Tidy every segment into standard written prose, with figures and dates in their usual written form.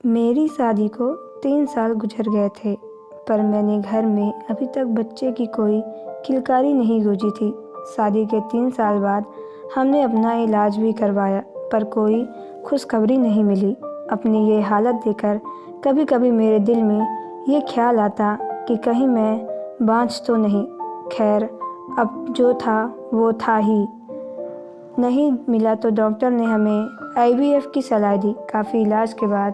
मेरी शादी को 3 साल गुजर गए थे, पर मैंने घर में अभी तक बच्चे की कोई किलकारी नहीं गूंजी थी। शादी के 3 साल बाद हमने अपना इलाज भी करवाया, पर कोई खुशखबरी नहीं मिली। अपनी ये हालत देखकर कभी कभी मेरे दिल में ये ख्याल आता कि कहीं मैं बाँझ तो नहीं। खैर, अब जो था वो था ही। नहीं मिला तो डॉक्टर ने हमें IVF की सलाह दी। काफ़ी इलाज के बाद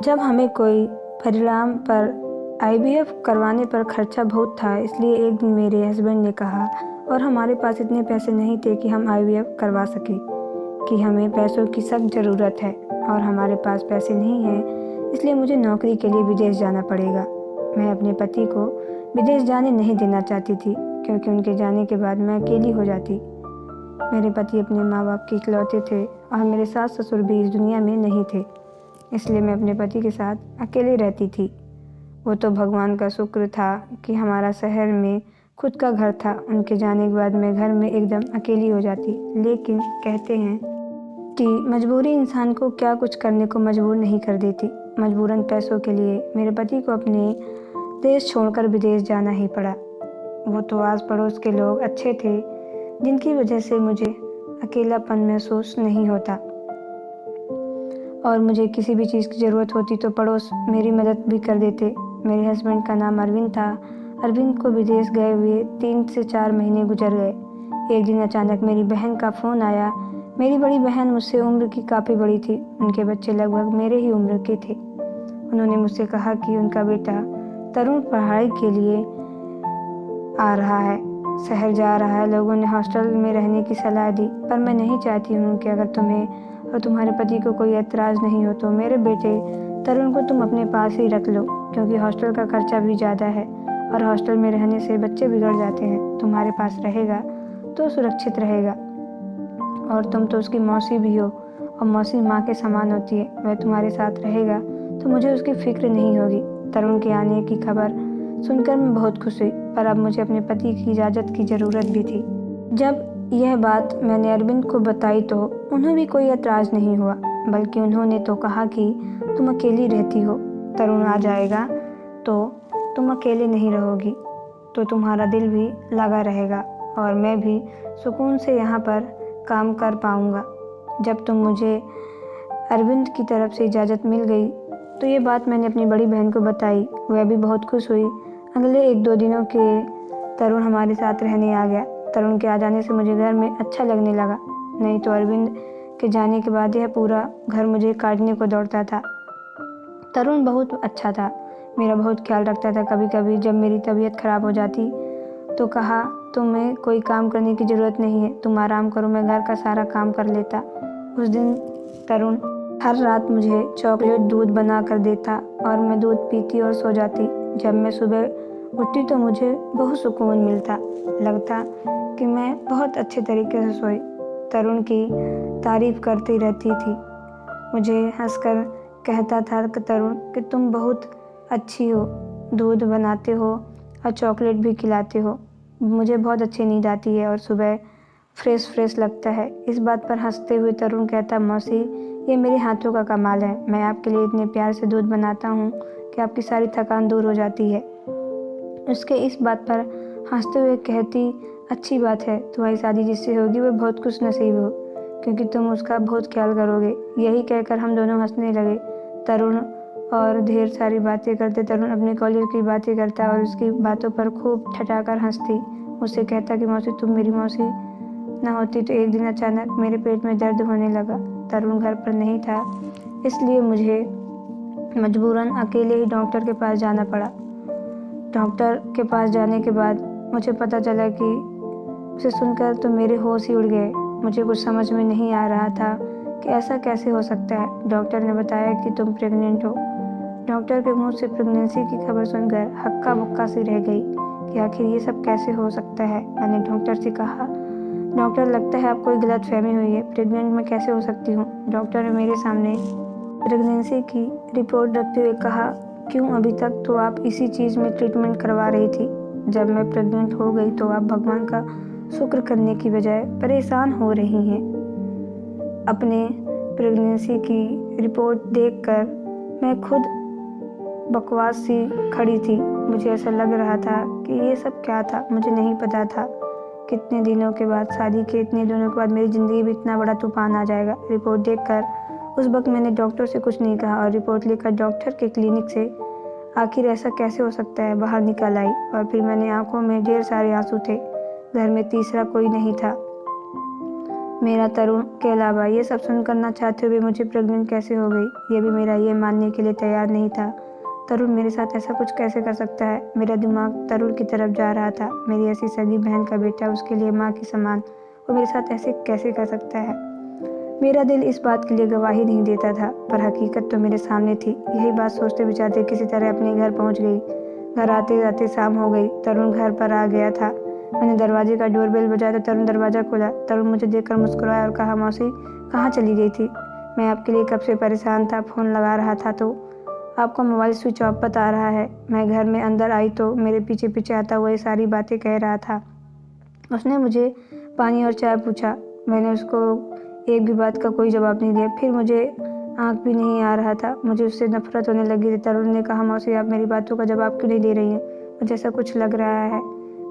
जब हमें कोई परिणाम पर IVF करवाने पर खर्चा बहुत था, इसलिए एक दिन मेरे हस्बैंड ने कहा, और हमारे पास इतने पैसे नहीं थे कि हम IVF करवा सकें, कि हमें पैसों की सख्त ज़रूरत है और हमारे पास पैसे नहीं हैं, इसलिए मुझे नौकरी के लिए विदेश जाना पड़ेगा। मैं अपने पति को विदेश जाने नहीं देना चाहती थी, क्योंकि उनके जाने के बाद मैं अकेली हो जाती। मेरे पति अपने माँ बाप के इकलौते थे और मेरे सास ससुर भी इस दुनिया में नहीं थे, इसलिए मैं अपने पति के साथ अकेले रहती थी। वो तो भगवान का शुक्र था कि हमारा शहर में खुद का घर था। उनके जाने के बाद मैं घर में एकदम अकेली हो जाती। लेकिन कहते हैं कि मजबूरी इंसान को क्या कुछ करने को मजबूर नहीं कर देती। मजबूरन पैसों के लिए मेरे पति को अपने देश छोड़कर विदेश जाना ही पड़ा। वो तो आस पड़ोस के लोग अच्छे थे, जिनकी वजह से मुझे अकेलापन महसूस नहीं होता, और मुझे किसी भी चीज़ की ज़रूरत होती तो पड़ोस मेरी मदद भी कर देते। मेरे हस्बैंड का नाम अरविंद था। अरविंद को विदेश गए हुए 3 से 4 महीने गुजर गए। एक दिन अचानक मेरी बहन का फ़ोन आया। मेरी बड़ी बहन मुझसे उम्र की काफ़ी बड़ी थी। उनके बच्चे लगभग मेरे ही उम्र के थे। उन्होंने मुझसे कहा कि उनका बेटा तरुण पढ़ाई के लिए आ रहा है, शहर जा रहा है। लोगों ने हॉस्टल में रहने की सलाह दी, पर मैं नहीं चाहती हूँ कि अगर तुम्हें और तुम्हारे पति को कोई एतराज़ नहीं हो तो मेरे बेटे तरुण को तुम अपने पास ही रख लो, क्योंकि हॉस्टल का खर्चा भी ज़्यादा है और हॉस्टल में रहने से बच्चे बिगड़ जाते हैं। तुम्हारे पास रहेगा तो सुरक्षित रहेगा, और तुम तो उसकी मौसी भी हो, और मौसी माँ के समान होती है। वह तुम्हारे साथ रहेगा तो मुझे उसकी फ़िक्र नहीं होगी। तरुण के आने की खबर सुनकर मैं बहुत खुश हुई, पर अब मुझे अपने पति की इजाज़त की ज़रूरत भी थी। जब यह बात मैंने अरविंद को बताई तो उन्हें भी कोई एतराज़ नहीं हुआ, बल्कि उन्होंने तो कहा कि तुम अकेली रहती हो, तरुण आ जाएगा तो तुम अकेले नहीं रहोगी, तो तुम्हारा दिल भी लगा रहेगा और मैं भी सुकून से यहाँ पर काम कर पाऊँगा। जब तुम मुझे अरविंद की तरफ से इजाज़त मिल गई तो ये बात मैंने अपनी बड़ी बहन को बताई। वह भी बहुत खुश हुई। अगले 1-2 दिनों के तरुण हमारे साथ रहने आ गया। तरुण के आ जाने से मुझे घर में अच्छा लगने लगा, नहीं तो अरविंद के जाने के बाद यह पूरा घर मुझे काटने को दौड़ता था। तरुण बहुत अच्छा था, मेरा बहुत ख्याल रखता था। कभी कभी जब मेरी तबीयत ख़राब हो जाती तो कहा, तुम्हें कोई काम करने की ज़रूरत नहीं है, तुम आराम करो, मैं घर का सारा काम कर लेता। उस दिन तरुण हर रात मुझे चॉकलेट दूध बना कर देता और मैं दूध पीती और सो जाती। जब मैं सुबह उठती तो मुझे बहुत सुकून मिलता, लगता कि मैं बहुत अच्छे तरीके से सोई। तरुण की तारीफ़ करती रहती थी। मुझे हंसकर कहता था कि तरुण कि तुम बहुत अच्छी हो, दूध बनाते हो और चॉकलेट भी खिलाते हो, मुझे बहुत अच्छी नींद आती है और सुबह फ्रेश लगता है। इस बात पर हंसते हुए तरुण कहता, मौसी ये मेरे हाथों का कमाल है, मैं आपके लिए इतने प्यार से दूध बनाता हूँ कि आपकी सारी थकान दूर हो जाती है। उसके इस बात पर हंसते हुए कहती, अच्छी बात है, तुम्हारी शादी जिससे होगी वो बहुत खुश नसीब हो, क्योंकि तुम उसका बहुत ख्याल करोगे। यही कहकर हम दोनों हंसने लगे। तरुण और ढेर सारी बातें करते। तरुण अपने कॉलेज की बातें करता और उसकी बातों पर खूब ठठाकर हंसती। मुझसे कहता कि मौसी तुम मेरी मौसी ना होती। तो एक दिन अचानक मेरे पेट में दर्द होने लगा। तरुण घर पर नहीं था, इसलिए मुझे मजबूरन अकेले ही डॉक्टर के पास जाना पड़ा। डॉक्टर के पास जाने के बाद मुझे पता चला कि उसे सुनकर तो मेरे होश ही उड़ गए। मुझे कुछ समझ में नहीं आ रहा था कि ऐसा कैसे हो सकता है। डॉक्टर ने बताया कि तुम प्रेग्नेंट हो। डॉक्टर के मुंह से प्रेगनेंसी की खबर सुनकर हक्का बक्का सी रह गई कि आखिर ये सब कैसे हो सकता है। मैंने डॉक्टर से कहा, डॉक्टर लगता है आपको कोई गलतफहमी हुई है, प्रेग्नेंट मैं कैसे हो सकती हूँ। डॉक्टर ने मेरे सामने प्रेगनेंसी की रिपोर्ट रखते हुए कहा, क्यों अभी तक तो आप इसी चीज़ में ट्रीटमेंट करवा रही थी, जब मैं प्रेग्नेंट हो गई तो आप भगवान का शुक्र करने की बजाय परेशान हो रही हैं। अपने प्रेगनेंसी की रिपोर्ट देखकर मैं खुद बकवास सी खड़ी थी। मुझे ऐसा लग रहा था कि ये सब क्या था। मुझे नहीं पता था कितने दिनों के बाद, शादी के इतने दिनों के बाद मेरी ज़िंदगी में इतना बड़ा तूफान आ जाएगा। रिपोर्ट देखकर उस वक्त मैंने डॉक्टर से कुछ नहीं कहा और रिपोर्ट लेकर डॉक्टर के क्लिनिक से आखिर ऐसा कैसे हो सकता है बाहर निकल आई। और फिर मैंने आंखों में ढेर सारे आंसू थे। घर में तीसरा कोई नहीं था मेरा तरुण के अलावा। ये सब सुनकर ना चाहते हुए मुझे प्रेग्नेंट कैसे हो गई, ये भी मेरा ये मानने के लिए तैयार नहीं था। तरुण मेरे साथ ऐसा कुछ कैसे कर सकता है। मेरा दिमाग तरुण की तरफ जा रहा था। मेरी ऐसी सगी बहन का बेटा, उसके लिए माँ के समान, वो मेरे साथ ऐसे कैसे कर सकता है। मेरा दिल इस बात के लिए गवाही नहीं देता था, पर हकीकत तो मेरे सामने थी। यही बात सोचते विचारते किसी तरह अपने घर पहुंच गई। घर आते आते शाम हो गई। तरुण घर पर आ गया था। मैंने दरवाजे का डोरबेल बजाया तो तरुण दरवाज़ा खोला। तरुण मुझे देखकर मुस्कुराया और कहा, मौसी कहाँ चली गई थी? मैं आपके लिए कब से परेशान था, फ़ोन लगा रहा था तो आपका मोबाइल स्विच ऑफ बता रहा है। मैं घर में अंदर आई तो मेरे पीछे पीछे आता हुआ ये सारी बातें कह रहा था। उसने मुझे पानी और चाय पूछा। मैंने उसको एक भी बात का कोई जवाब नहीं दिया। फिर मुझे आँख भी नहीं आ रहा था। मुझे उससे नफरत होने लगी थी। तरुण ने कहा, मौसी आप मेरी बातों का जवाब क्यों नहीं दे रही हैं? मुझे ऐसा कुछ लग रहा है,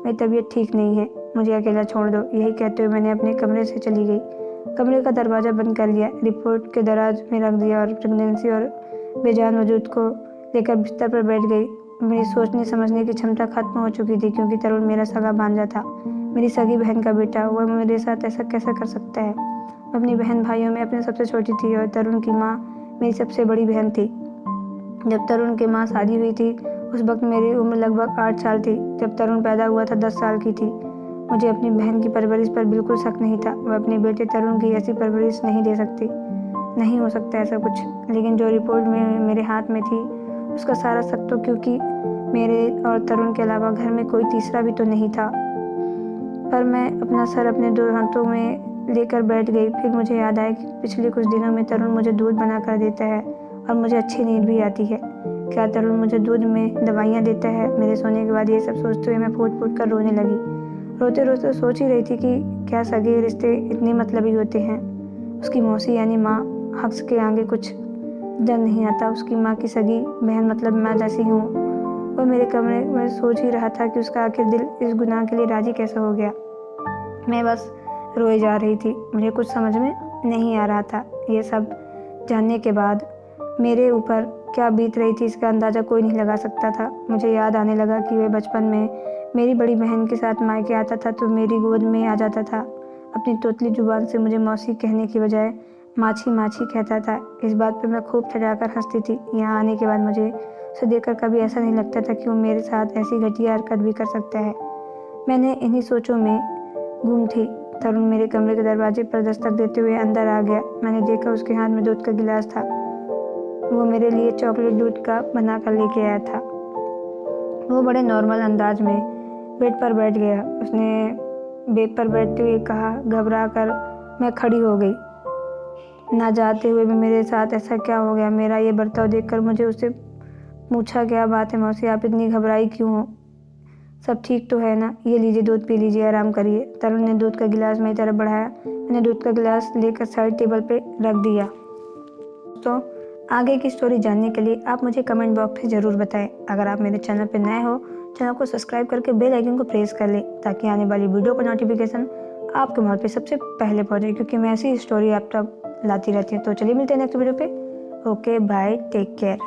मेरी तबीयत ठीक नहीं है, मुझे अकेला छोड़ दो। यही कहते हुए मैंने अपने कमरे से चली गई। कमरे का दरवाज़ा बंद कर लिया, रिपोर्ट के दराज में रख दिया और प्रेगनेंसी और बेजान वजूद को लेकर बिस्तर पर बैठ गई। मेरी सोचने समझने की क्षमता खत्म हो चुकी थी, क्योंकि तरुण मेरा सगा भांजा था, मेरी सगी बहन का बेटा। वह मेरे साथ ऐसा कैसे कर सकता है। मैं अपनी बहन भाइयों में अपने सबसे छोटी थी और तरुण की माँ मेरी सबसे बड़ी बहन थी। जब तरुण की माँ शादी हुई थी उस वक्त मेरी उम्र लगभग 8 साल थी। जब तरुण पैदा हुआ था 10 साल की थी। मुझे अपनी बहन की परवरिश पर बिल्कुल शक नहीं था। वह अपने बेटे तरुण की ऐसी परवरिश नहीं दे सकती। नहीं हो सकता ऐसा कुछ। लेकिन जो रिपोर्ट में मेरे हाथ में थी उसका सारा शक तो, क्योंकि मेरे और तरुण के अलावा घर में कोई तीसरा भी तो नहीं था। पर मैं अपना सर अपने 2 हाथों में लेकर बैठ गई। फिर मुझे याद आया कि पिछले कुछ दिनों में तरुण मुझे दूध बना कर देता है और मुझे अच्छी नींद भी आती है। क्या तरुण मुझे दूध में दवाइयाँ देता है? मेरे सोने के बाद ये सब सोचते हुए मैं फूट फूट कर रोने लगी। रोते रोते सोच ही रही थी कि क्या सगे रिश्ते इतने मतलबी होते हैं। उसकी मौसी यानी माँ हक्स के आगे कुछ डर नहीं आता। उसकी माँ की सगी बहन मतलब मैं जैसी हूँ। वह मेरे कमरे में सोच ही रहा था कि उसका आखिर दिल इस गुनाह के लिए राजी कैसे हो गया। मैं बस रोए जा रही थी। मुझे कुछ समझ में नहीं आ रहा था। ये सब जानने के बाद मेरे ऊपर क्या बीत रही थी इसका अंदाज़ा कोई नहीं लगा सकता था। मुझे याद आने लगा कि वह बचपन में मेरी बड़ी बहन के साथ मायके आता था तो मेरी गोद में आ जाता था। अपनी तोतली जुबान से मुझे मौसी कहने की बजाय माछी माछी कहता था। इस बात पर मैं खूब ठठाकर हंसती थी। यहाँ आने के बाद मुझे उसे देखकर कभी ऐसा नहीं लगता था कि वो मेरे साथ ऐसी घटिया हरकत भी कर सकता है। मैंने इन्हीं सोचों में गुम थी। तरुण मेरे कमरे के दरवाजे पर दस्तक देते हुए अंदर आ गया। मैंने देखा उसके हाथ में दूध का गिलास था। वो मेरे लिए चॉकलेट दूध का बना कर लेके आया था। वो बड़े नॉर्मल अंदाज में बेड पर बैठ गया। उसने बेड पर बैठते हुए कहा। घबरा कर मैं खड़ी हो गई। ना चाहते हुए भी मेरे साथ ऐसा क्या हो गया। मेरा ये बर्ताव देखकर मुझे उससे पूछा, क्या बात है मौसी, आप इतनी घबराई क्यों हो? सब ठीक तो है ना? ये लीजिए दूध पी लीजिए, आराम करिए। तरुण ने दूध का गिलास मेरी तरफ बढ़ाया। मैंने दूध का गिलास लेकर साइड टेबल पे रख दिया। तो आगे की स्टोरी जानने के लिए आप मुझे कमेंट बॉक्स में ज़रूर बताएं। अगर आप मेरे चैनल पर नए हो, चैनल को सब्सक्राइब करके बेल आइकन को प्रेस कर लें, ताकि आने वाली वीडियो का नोटिफिकेशन आपके मोबाइल पे सबसे पहले पहुंचे, क्योंकि मैं ऐसी स्टोरी आप तक लाती रहती हूँ। तो चलिए मिलते हैं नेक्स्ट वीडियो पे। Okay bye, take care.